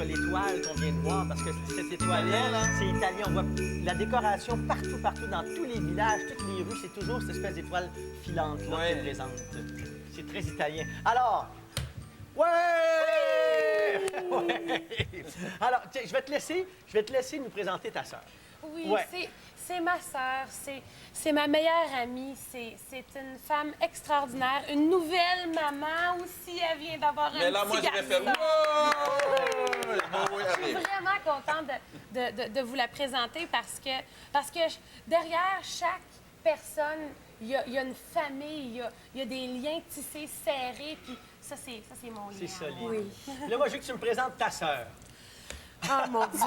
l'étoile qu'on vient de voir, parce que cette étoile-là, c'est italien. On voit la décoration partout, partout, dans tous les villages, toutes les rues, c'est toujours cette espèce d'étoile filante-là qui est présente. C'est très italien. Alors, ouais! Ouais! Alors, tiens, je vais te laisser nous présenter ta sœur. Oui, Ouais. c'est ma sœur, c'est ma meilleure amie, c'est une femme extraordinaire, une nouvelle maman aussi, elle vient d'avoir un petit Mais là, moi, je vais faire... garçon. Oui, Je suis vraiment contente de vous la présenter parce que derrière chaque personne, il y a une famille, il y a des liens tissés, serrés, puis ça, c'est mon lien. C'est solide. Oui. Là, moi, je veux que tu me présentes ta sœur. Oh mon Dieu!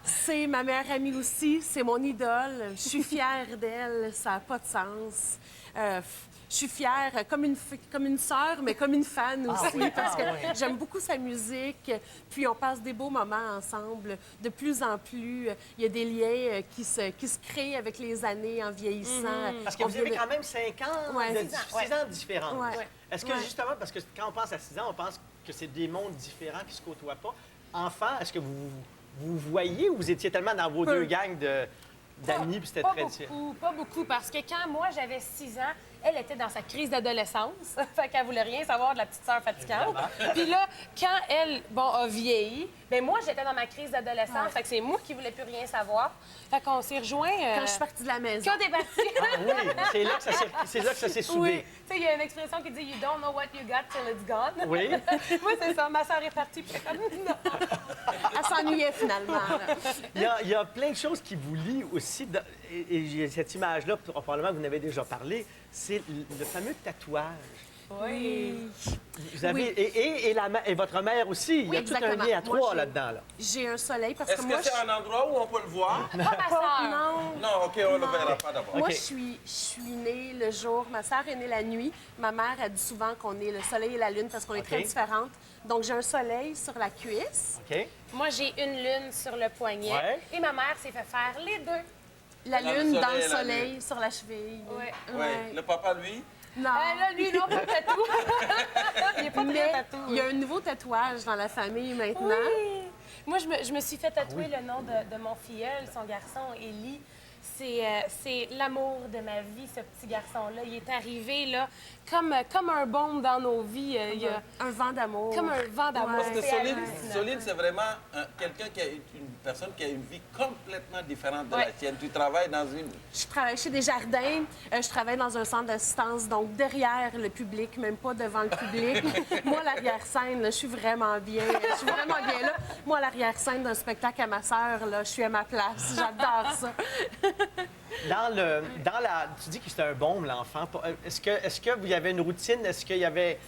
C'est ma meilleure amie aussi, c'est mon idole. Je suis fière d'elle, ça n'a pas de sens. Je suis fière comme une sœur, mais comme une fan aussi, oui, parce que oui. j'aime beaucoup sa musique. Puis on passe des beaux moments ensemble. De plus en plus, il y a des liens qui se créent avec les années en vieillissant. Parce que vous avez quand même 5 ans, Ouais. 6 ans de différence. Ouais. Est-ce que justement, parce que quand on pense à 6 ans, on pense que c'est des mondes différents qui ne se côtoient pas. Enfant, est-ce que vous voyez ou vous étiez tellement dans vos deux gangs d'amis puis c'était très différent? Pas beaucoup, parce que quand moi, j'avais 6 ans, elle était dans sa crise d'adolescence, fait qu'elle voulait rien savoir de la petite sœur fatigante. Puis là, quand elle, a vieilli, bien moi, j'étais dans ma crise d'adolescence, fait que c'est moi qui voulais plus rien savoir. Fait qu'on s'est rejoints... Quand je suis partie de la maison. Quand on est parti. Ah oui, c'est là que ça s'est soudé. Oui, tu sais, il y a une expression qui dit « You don't know what you got till it's gone ». Oui. Moi, c'est ça. Ma sœur est partie, puis j'étais comme « Non ». Elle s'ennuyait finalement. Il y a plein de choses qui vous lient aussi. Et cette image-là, probablement que vous en avez déjà parlé, c'est le fameux tatouage. Oui. Vous avez, et votre mère aussi. Il y a tout un exactement. lien à Moi, trois là-dedans. Là. J'ai un soleil parce Est-ce que moi, que c'est un endroit où on peut le voir? Pas ma sœur. non. Non, OK, on ne le verra pas d'abord. Moi, OK. je suis née le jour. Ma sœur est née la nuit. Ma mère a dit souvent qu'on est le soleil et la lune parce qu'on est OK. très différentes. Donc, j'ai un soleil sur la cuisse. OK? Moi, j'ai une lune sur le poignet. Ouais. Et ma mère s'est fait faire les deux. La Dans le lune dans soleil le et la soleil, lune. sur la cheville. Ouais. Oui. Le papa, lui? Non. Là, lui, non, pas de tatou. Il est pas très Mais tatou. il y a un nouveau tatouage dans la famille maintenant. Oui. Moi, je me suis fait tatouer le nom de mon filleul, son garçon, Élie. C'est l'amour de ma vie, ce petit garçon-là. Il est arrivé là, comme un baume dans nos vies. Il y a Un vent d'amour. comme un vent d'amour. Parce que C'est hallucinant. Solide, c'est vraiment quelqu'un qui a une personne qui a une vie complètement différente de la tienne. Tu travailles dans une... Je travaille chez Desjardins. Je travaille dans un centre d'assistance, donc derrière le public, même pas devant le public. Moi, l'arrière-scène, là, je suis vraiment bien. Je suis vraiment bien là. Moi, l'arrière-scène d'un spectacle à ma sœur, là, je suis à ma place. J'adore ça. Tu dis que c'était un baume, l'enfant. Est-ce que vous y avait une routine? Est-ce qu'il y avait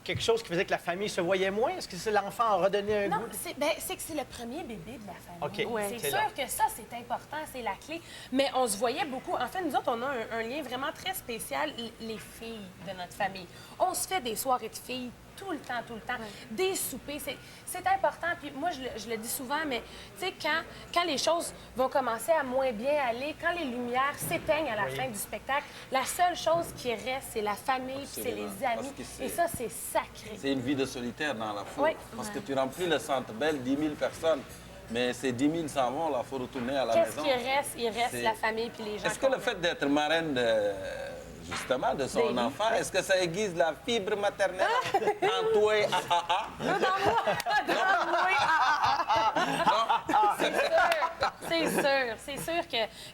quelque chose qui faisait que la famille se voyait moins? Est-ce que c'est l'enfant a redonné un Non, goût? c'est que c'est le premier bébé de la famille. OK. Ouais. C'est C'est sûr là. que ça, c'est important, c'est la clé. Mais on se voyait beaucoup. En fait, nous autres, on a un lien vraiment très spécial, les filles de notre famille. On se fait des soirées de filles tout le temps, des soupers. C'est important. Puis moi, je le dis souvent, mais tu sais, quand les choses vont commencer à moins bien aller, quand les lumières s'éteignent à la fin du spectacle, la seule chose qui reste, c'est la famille, puis c'est les Absolument. amis. Parce que Et ça, c'est sacré. C'est une vie de solitaire dans la foule. Oui. Parce que tu remplis le centre belle, 10 000 personnes. Mais ces 10 000 s'en vont, là, il faut retourner à la Qu'est-ce maison. qui reste? Il reste C'est- la famille puis les gens. Est-ce que qu'on le aime. fait d'être marraine justement de son D'Élie. enfant, est-ce que ça aiguise la fibre maternelle en toi et C'est sûr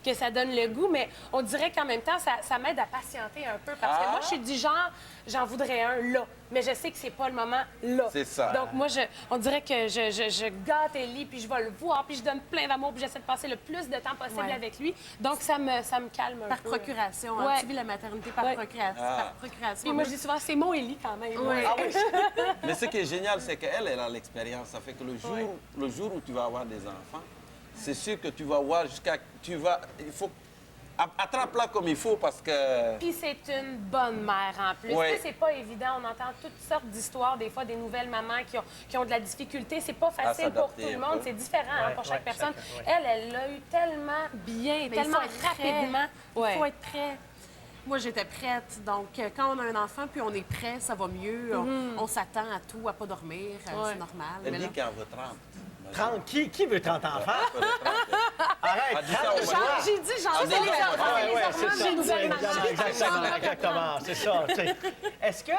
que ça donne le goût, mais on dirait qu'en même temps, ça m'aide à patienter un peu. Parce que moi, je suis du genre, j'en voudrais un là, mais je sais que c'est pas le moment là. C'est ça. Donc moi, on dirait que je gâte Ellie, puis je vais le voir, puis je donne plein d'amour, puis j'essaie de passer le plus de temps possible Ouais. avec lui. Donc ça me calme un Par peu. procuration. Ouais. Hein, tu vis la maternité par Ouais. procuration. Ah. Par procuration. Puis moi, je dis souvent, c'est mon Ellie quand même. Ouais. Ah oui, Mais ce qui est génial, c'est qu'elle, elle a l'expérience. Ça fait que le jour où tu vas avoir des enfants, c'est sûr que tu vas voir il faut... Attrape-la comme il faut parce que... Puis c'est une bonne mère en plus. Ouais. Tu sais, c'est pas évident. On entend toutes sortes d'histoires, des fois des nouvelles mamans qui ont de la difficulté. C'est pas facile pour s'adapter tout le un monde. peu. C'est différent hein, Ouais, pour chaque ouais, personne. chacun, ouais. Elle l'a eu tellement bien, Mais il tellement faut être prêt. rapidement. Il Ouais. faut être prêt. Moi, j'étais prête. Donc, quand on a un enfant puis on est prêt, ça va mieux. On s'attend à tout, à pas dormir. C'est normal. Elle Mais dit là- qu'elle veut 30. 30, qui veut 30 enfants? Arrête! Elle dit ça au Arrête. moins. J'ai dit, j'en Ah, sais les non, enfants, Ouais, les ouais, hormones, c'est ça. les nouvelles mamans. Exactement, c'est ça. Tu sais. Est-ce que,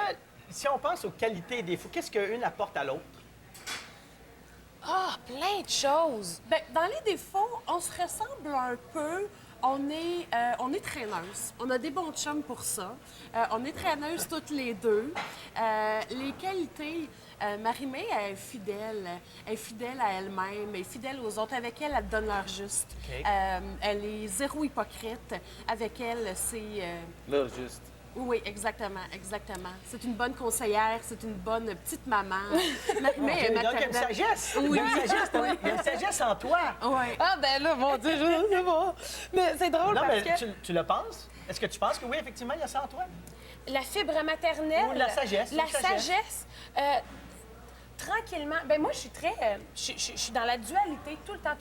si on pense aux qualités et défauts, qu'est-ce qu'une apporte à l'autre? Ah, plein de choses. Ben, dans les défauts, on se ressemble un peu. On est traîneuses. On a des bons chums pour ça. On est traîneuses toutes les deux. Les qualités, Marie-Mé, elle est fidèle. Elle est fidèle à elle-même. Elle est fidèle aux autres. Avec elle, elle donne leur juste. OK. Elle est zéro hypocrite. Avec elle, c'est... L'heure juste. Oui, exactement, exactement. C'est une bonne conseillère, c'est une bonne petite maman. Marie-Mé Ok, est donc, il y a une maternelle. sagesse. Oui. Il y a une sagesse en toi. Oui. Ah, ben là, mon Dieu, je sais pas. Mais c'est drôle Non, parce mais que tu le penses? Est-ce que tu penses que oui, effectivement, il y a ça en toi? la fibre maternelle... Ou la sagesse, La une sagesse. sagesse, tranquillement... Ben moi, je suis très... je suis dans la dualité tout le temps.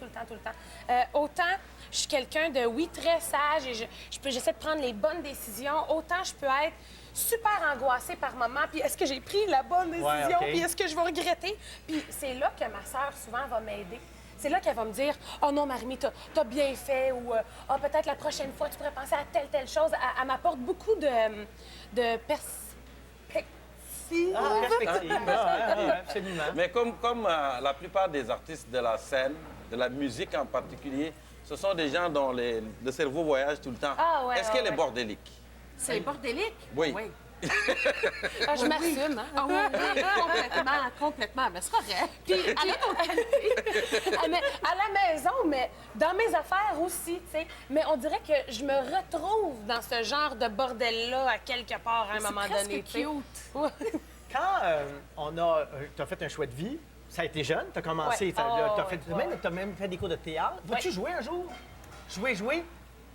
Autant, je suis quelqu'un de, oui, très sage et j'essaie de prendre les bonnes décisions. Autant, je peux être super angoissée par moment. Puis est-ce que j'ai pris la bonne décision? Ouais, OK. Puis est-ce que je vais regretter? Puis c'est là que ma sœur, souvent, va m'aider. C'est là qu'elle va me dire « Oh non, Marie-Mé, t'as bien fait » ou « Ah, peut-être la prochaine fois, tu pourrais penser à telle chose. » Elle m'apporte beaucoup de perspective. Ah, perspective. Absolument. Mais comme la plupart des artistes de la scène, de la musique en particulier, ce sont des gens dont le cerveau voyage tout le temps. Ah ouais, Est-ce qu'elle est bordélique? C'est bordélique? Oui. Ah, je m'assume, hein? Ah oui, oui, complètement. Mais c'est correct. Puis, elle est ton qualité. Mais à la maison, mais dans mes affaires aussi, tu sais. Mais on dirait que je me retrouve dans ce genre de bordel-là à quelque part à un moment presque donné. tu sais. cute. Ouais. Quand tu as fait un choix de vie, ça a été jeune, tu as commencé, Ouais. tu as même fait des cours de théâtre. Vas-tu Ouais. jouer un jour? Jouer?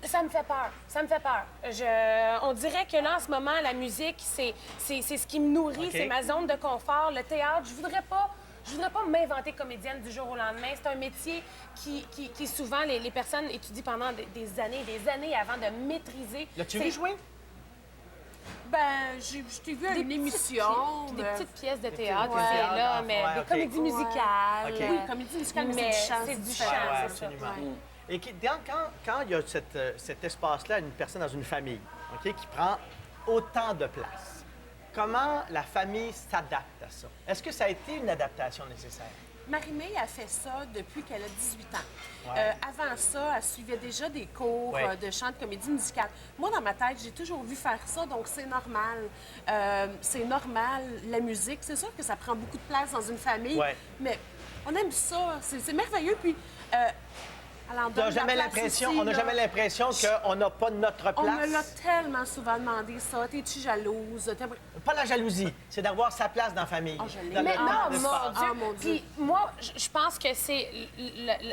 Ça me fait peur. On dirait que là, en ce moment, la musique, c'est ce qui me nourrit, OK. c'est ma zone de confort. Le théâtre, je voudrais pas m'inventer comédienne du jour au lendemain. C'est un métier qui souvent, les personnes étudient pendant des années avant de maîtriser. L'as-tu C'est vu jouer? Ben, je t'ai vu à une émission. Puis des ben, petites pièces de théâtre, Ouais. c'est là, Ouais, mais des OK. comédies musicales. OK. Oui, comédie musicale, mais c'est du chant. Ouais, c'est ça. absolument. Ouais. Et quand il y a cet espace-là, une personne dans une famille, OK, qui prend autant de place, comment la famille s'adapte à ça? Est-ce que ça a été une adaptation nécessaire? Marie-Mé a fait ça depuis qu'elle a 18 ans. Ouais. Avant ça, elle suivait déjà des cours Ouais. de chant de comédie musicale. Moi, dans ma tête, j'ai toujours vu faire ça, donc c'est normal. C'est normal, la musique. C'est sûr que ça prend beaucoup de place dans une famille, Ouais. mais on aime ça. C'est merveilleux. Puis, elle en On donne n'a de la jamais place l'impression, aussi, on n'a là. jamais l'impression qu'on n'a pas notre On me l'a place. tellement souvent demandé, ça. T'es-tu jalouse? Pas la jalousie, c'est d'avoir sa place dans la famille. Oh, je l'ai. Dans Mais le- non, dans mon l'espace. Dieu. Ah, mon Dieu. Puis moi, je pense que c'est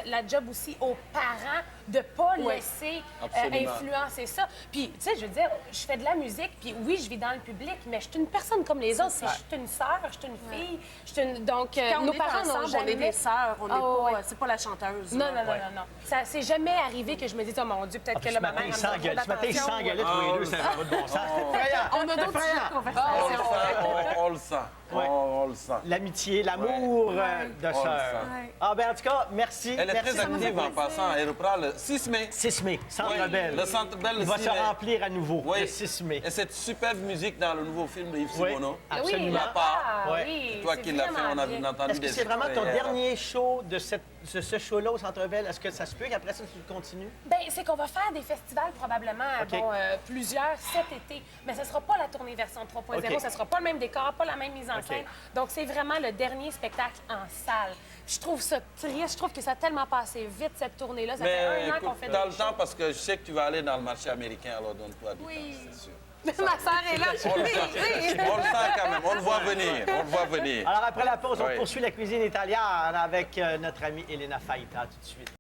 la job aussi aux parents de pas Oui. laisser Absolument. influencer ça. Puis, tu sais, je veux dire, je fais de la musique, puis oui, je vis dans le public, mais je suis une personne comme les autres. Je suis une sœur, je suis une fille, je suis une... Donc, Quand nos on est parents n'ont ensemble, jamais... on est des sœurs, on n'est Ah, pas... ouais. C'est pas la chanteuse. Non, là. non, non, non, non. Ça s'est jamais arrivé que je me dise, oh mon Dieu, peut-être Ah, puis que ce là, ma matin, mère... ils elle me donne s'engueulent. Ce matin, ils d'attention. s'engueulaient tous les deux, ça n'a pas de bon sens. C'est effrayant. On a d'autres C'est effrayant. sujets de conversation. On le sent. Ouais. On le sent. L'amitié, l'amour de On le sœur. sent. Ah, ben en tout cas, merci. Elle est Merci. très active en passant. Elle reprend le 6 mai. 6 mai, Centre Oui, Bell. le Centre Bell, Il va le se 6 mai. remplir à nouveau Oui. le 6 mai. Et cette superbe musique dans le nouveau film de Yves Oui, Simoneau. absolument. Oui, La part. ah, Ouais. oui, C'est toi c'est qui l'as fait, vraiment on a bien. entendu Est-ce que des c'est vraiment ton extraits, dernier show de ce show-là au Centre Bell? Est-ce que ça se peut qu'après ça, tu continues? Bien, c'est qu'on va faire des festivals probablement, OK. bon, plusieurs cet été. Mais ce ne sera pas la tournée version 3.0, OK. ce ne sera pas le même décor, pas la même mise en OK. scène. Donc, c'est vraiment le dernier spectacle en salle. Je trouve ça triste, je trouve que ça a tellement passé vite, cette tournée-là. Ça fait Mais un an qu'on écoute, fait dans des le temps, parce que je sais que tu vas aller dans le marché américain, alors donne-toi du Oui. temps, c'est sûr. shows. Ma sœur est là. On le sent. On le sent quand même. On le voit venir. On le voit venir. Alors, après la pause, on Oui. poursuit la cuisine italienne avec notre amie Elena Faita tout de suite.